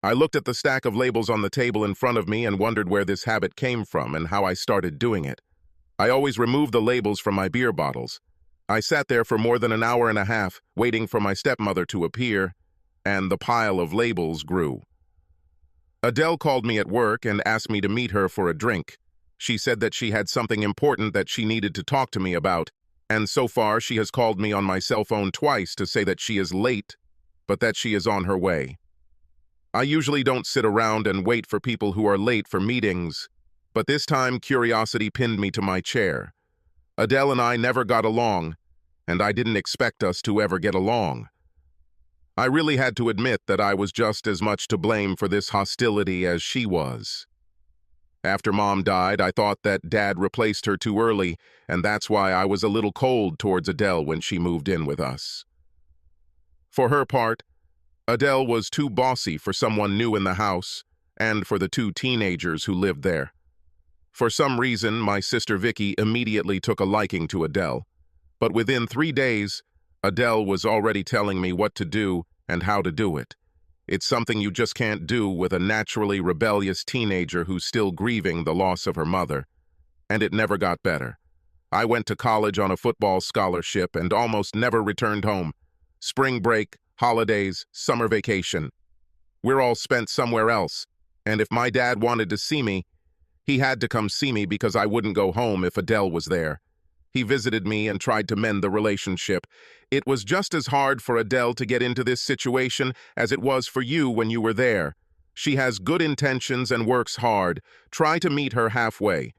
I looked at the stack of labels on the table in front of me and wondered where this habit came from and how I started doing it. I always removed the labels from my beer bottles. I sat there for more than an hour and a half, waiting for my stepmother to appear, and the pile of labels grew. Adele called me at work and asked me to meet her for a drink. She said that she had something important that she needed to talk to me about, and so far she has called me on my cell phone twice to say that she is late, but that she is on her way. I usually don't sit around and wait for people who are late for meetings, but this time curiosity pinned me to my chair. Adele and I never got along, and I didn't expect us to ever get along. I really had to admit that I was just as much to blame for this hostility as she was. After Mom died, I thought that Dad replaced her too early, and that's why I was a little cold towards Adele when she moved in with us. For her part, Adele was too bossy for someone new in the house, and for the two teenagers who lived there. For some reason, my sister Vicky immediately took a liking to Adele, but within 3 days, Adele was already telling me what to do and how to do it. It's something you just can't do with a naturally rebellious teenager who's still grieving the loss of her mother. And it never got better. I went to college on a football scholarship and almost never returned home. Spring break, holidays, summer vacation. We're all spent somewhere else, and if my dad wanted to see me, he had to come see me because I wouldn't go home if Adele was there. He visited me and tried to mend the relationship. It was just as hard for Adele to get into this situation as it was for you when you were there. She has good intentions and works hard. Try to meet her halfway.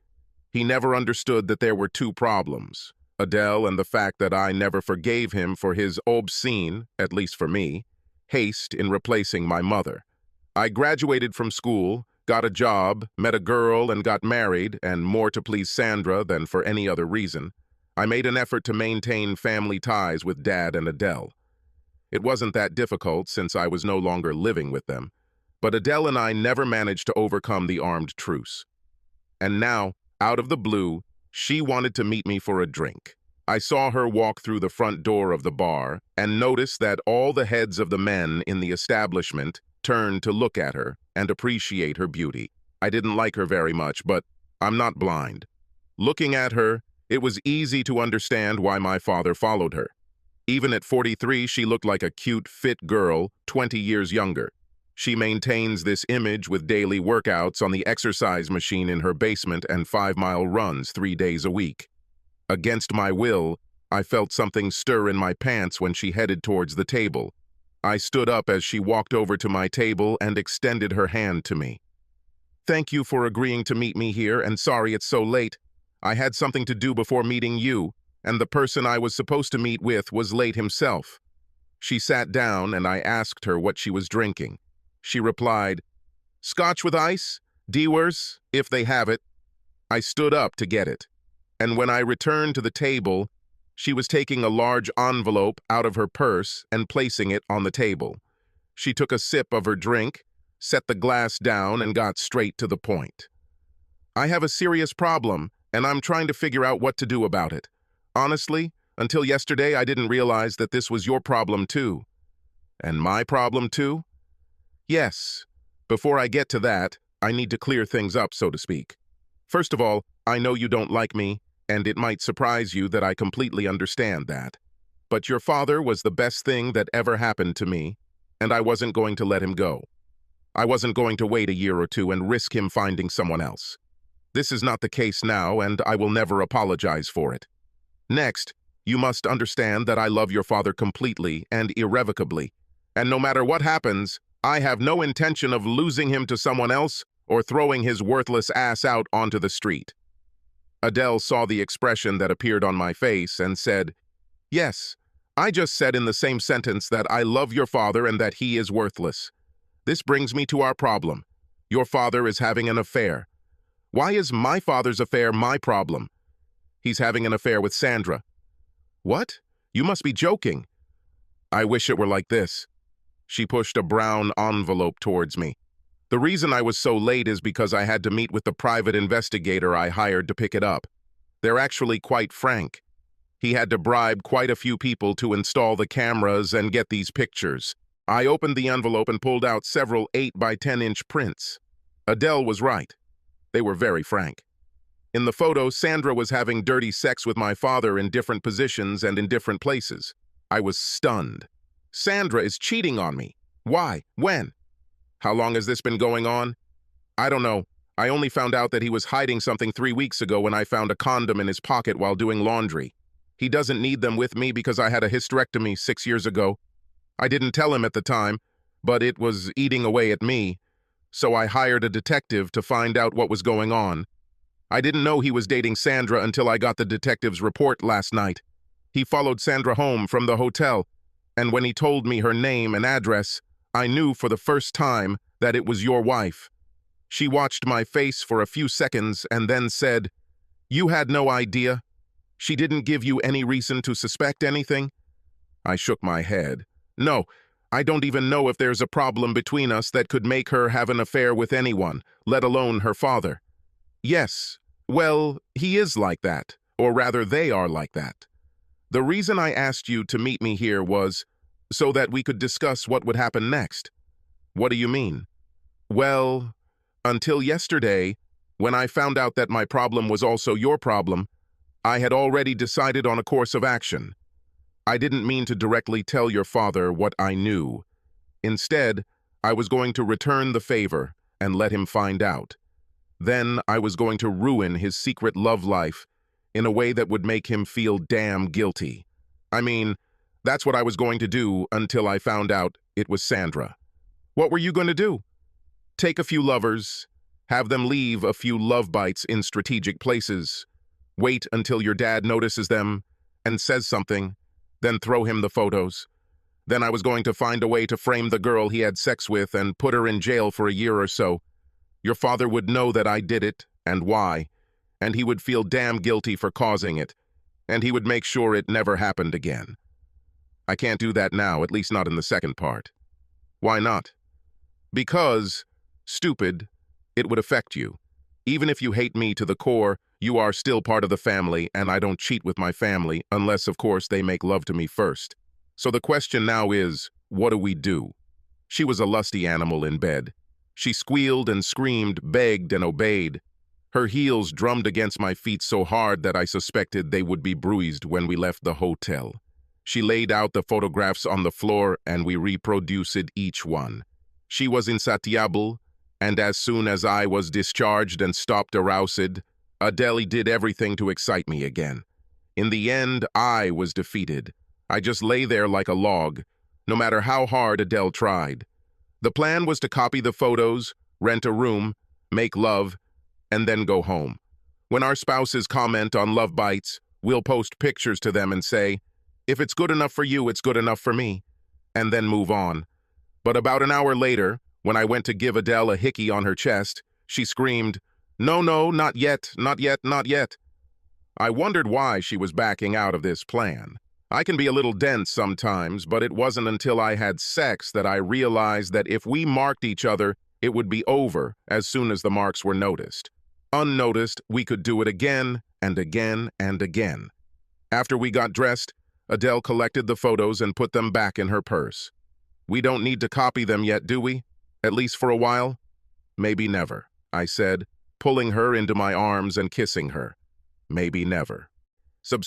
He never understood that there were two problems: Adele and the fact that I never forgave him for his obscene, at least for me, haste in replacing my mother. I graduated from school, got a job, met a girl, and got married, and more to please Sandra than for any other reason. I made an effort to maintain family ties with Dad and Adele. It wasn't that difficult since I was no longer living with them, but Adele and I never managed to overcome the armed truce. And now, out of the blue, she wanted to meet me for a drink. I saw her walk through the front door of the bar and noticed that all the heads of the men in the establishment turned to look at her and appreciate her beauty. I didn't like her very much, but I'm not blind. Looking at her, it was easy to understand why my father followed her. Even at 43, she looked like a cute, fit girl, 20 years younger. She maintains this image with daily workouts on the exercise machine in her basement and 5-mile runs 3 days a week. Against my will, I felt something stir in my pants when she headed towards the table. I stood up as she walked over to my table and extended her hand to me. "Thank you for agreeing to meet me here, and sorry it's so late. I had something to do before meeting you, and the person I was supposed to meet with was late himself." She sat down and I asked her what she was drinking. She replied, "Scotch with ice, Dewars, if they have it." I stood up to get it, and when I returned to the table, she was taking a large envelope out of her purse and placing it on the table. She took a sip of her drink, set the glass down, and got straight to the point. "I have a serious problem, and I'm trying to figure out what to do about it. Honestly, until yesterday, I didn't realize that this was your problem too." "And my problem too?" "Yes. Before I get to that, I need to clear things up, so to speak. First of all, I know you don't like me, and it might surprise you that I completely understand that. But your father was the best thing that ever happened to me, and I wasn't going to let him go. I wasn't going to wait a year or two and risk him finding someone else. This is not the case now, and I will never apologize for it. Next, you must understand that I love your father completely and irrevocably, and no matter what happens, I have no intention of losing him to someone else or throwing his worthless ass out onto the street." Adele saw the expression that appeared on my face and said, "Yes, I just said in the same sentence that I love your father and that he is worthless. This brings me to our problem. Your father is having an affair. Why is my father's affair my problem? He's having an affair with Sandra." "What? You must be joking." "I wish it were like this." She pushed a brown envelope towards me. "The reason I was so late is because I had to meet with the private investigator I hired to pick it up. They're actually quite frank. He had to bribe quite a few people to install the cameras and get these pictures. I opened the envelope and pulled out several 8 by 10-inch prints. Adele was right. They were very frank. In the photo, Sandra was having dirty sex with my father in different positions and in different places. I was stunned. Sandra is cheating on me. Why? When? How long has this been going on? I don't know. I only found out that he was hiding something 3 weeks ago when I found a condom in his pocket while doing laundry. He doesn't need them with me because I had a hysterectomy 6 years ago. I didn't tell him at the time, but it was eating away at me, so I hired a detective to find out what was going on. I didn't know he was dating Sandra until I got the detective's report last night. He followed Sandra home from the hotel, and when he told me her name and address, I knew for the first time that it was your wife. She watched my face for a few seconds and then said, "You had no idea? She didn't give you any reason to suspect anything?" I shook my head. "No, I don't even know if there's a problem between us that could make her have an affair with anyone, let alone her father." "Yes, well, he is like that, or rather they are like that. The reason I asked you to meet me here was so that we could discuss what would happen next." "What do you mean?" "Well, until yesterday, when I found out that my problem was also your problem, I had already decided on a course of action. I didn't mean to directly tell your father what I knew. Instead, I was going to return the favor and let him find out. Then I was going to ruin his secret love life in a way that would make him feel damn guilty. I mean, that's what I was going to do until I found out it was Sandra." "What were you going to do?" "Take a few lovers, have them leave a few love bites in strategic places, wait until your dad notices them and says something, then throw him the photos. Then I was going to find a way to frame the girl he had sex with and put her in jail for a year or so. Your father would know that I did it and why, and he would feel damn guilty for causing it, and he would make sure it never happened again. I can't do that now, at least not in the second part." "Why not?" "Because, stupid, it would affect you. Even if you hate me to the core, you are still part of the family, and I don't cheat with my family, unless, of course, they make love to me first. So the question now is, what do we do?" She was a lusty animal in bed. She squealed and screamed, begged and obeyed. Her heels drummed against my feet so hard that I suspected they would be bruised when we left the hotel. She laid out the photographs on the floor and we reproduced each one. She was insatiable, and as soon as I was discharged and stopped aroused, Adele did everything to excite me again. In the end, I was defeated. I just lay there like a log, no matter how hard Adele tried. The plan was to copy the photos, rent a room, make love, and then go home. When our spouses comment on love bites, we'll post pictures to them and say, "If it's good enough for you, it's good enough for me," and then move on. But about an hour later, when I went to give Adele a hickey on her chest, she screamed, "No, no, not yet, not yet, not yet." I wondered why she was backing out of this plan. I can be a little dense sometimes, but it wasn't until I had sex that I realized that if we marked each other, it would be over as soon as the marks were noticed. Unnoticed, we could do it again and again and again. After we got dressed, Adele collected the photos and put them back in her purse. "We don't need to copy them yet, do we? At least for a while?" "Maybe never," I said, pulling her into my arms and kissing her. "Maybe never." Subscribe